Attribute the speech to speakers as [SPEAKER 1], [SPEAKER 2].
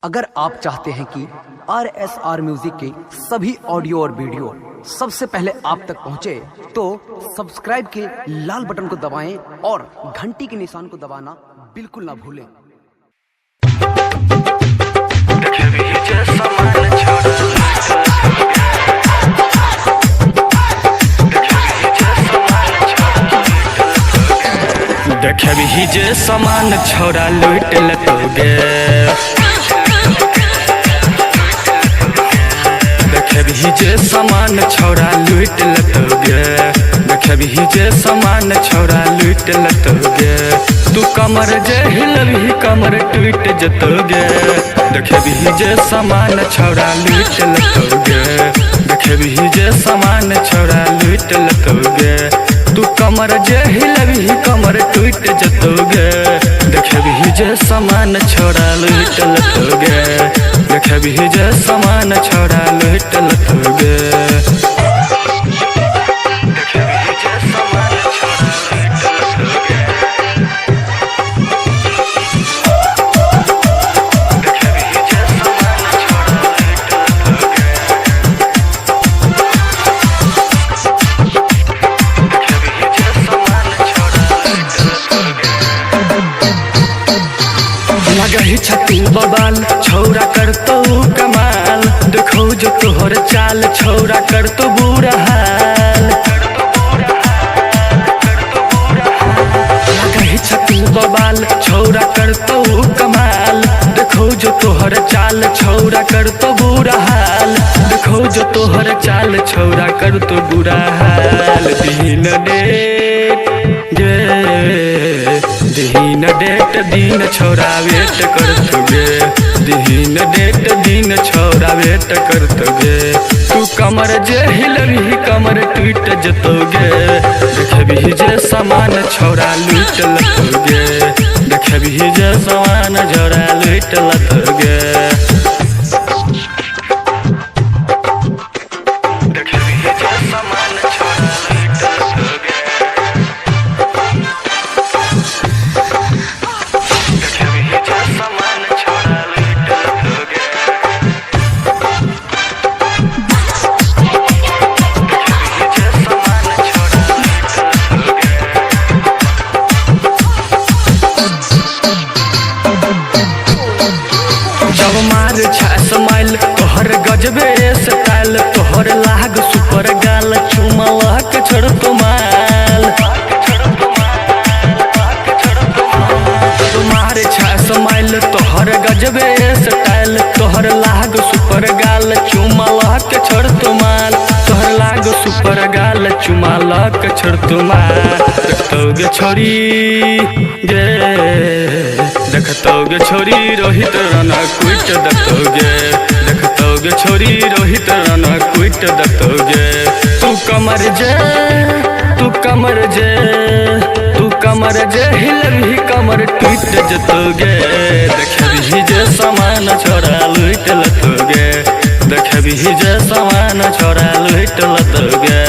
[SPEAKER 1] अगर आप चाहते हैं कि RSR म्यूजिक के सभी ऑडियो और वीडियो सबसे पहले आप तक पहुंचे, तो सब्सक्राइब के लाल बटन को दबाएं और घंटी के निशान को दबाना बिल्कुल ना भूलें।
[SPEAKER 2] देखे भी जे सामान छोड़ा लूट लतोगे, देखे भी जे सामान छोड़ा लूट लतोगे, देखे भी जे सामान छोड़ा लूट लतोगे। तू कमर जे हिलबी कमर टूट जतोगे, देखे भी जे सामान छोड़ा लूट लतोगे, देखे भी जे सामान छोड़ा लूट लतोगे। तू कमर जे हिलबी कमर टूट जतोगे, देखे भी जे सामान छोड़ा लूट लतोगे, देखे भी जे सामान छोड़ा लूट लतोगे। लगही छतू बबाल छौरा करतो कमाल, देखो जो तोहर चाल छौरा करतो बुरा हाल। लगही छतू बबाल छौरा करतो कमाल, देखो जो तोहर चाल छौरा करतो बुरा हाल, देखो जो तोहर चाल छौरा करतो बुरा हाल। दिन डेट दिन डेट दिन छोरा वेट करतोगे, दिन डेट दिन छोरा वेट करतोगे। तू कमर जे हिलबी कमर टूट जतोगे, देखे भी जे सामान छोरा लूट लतोगे, देखे भी जे सामान छोरा लूट लतोगे। जब मार छास माइल तोहर गजबे स्टाइल, तोहर लाग सुपर गाल चुमला के छोड़ तो माल। मार छास माइल तोहर गजबे स्टाइल, तोहर लाग सुपर गाल चुमला के छोड़ तो माल, तोहर लाग सुपर गाल चुमला के छोड़ तो माल। देखतोगे छोरी गे, देखतोगे छोरी रोहित राना क्विट दतोगे, देखतोगे छोरी रोहित राना क्विट दतोगे। तू कमर जे तू कमर जे तू कमर जे हिलबी कमर टूट जतोगे, देखे भी जे सामान छोड़ा लूट लतोगे, देखे भी जे सामान छोड़ा लूट लतोगे।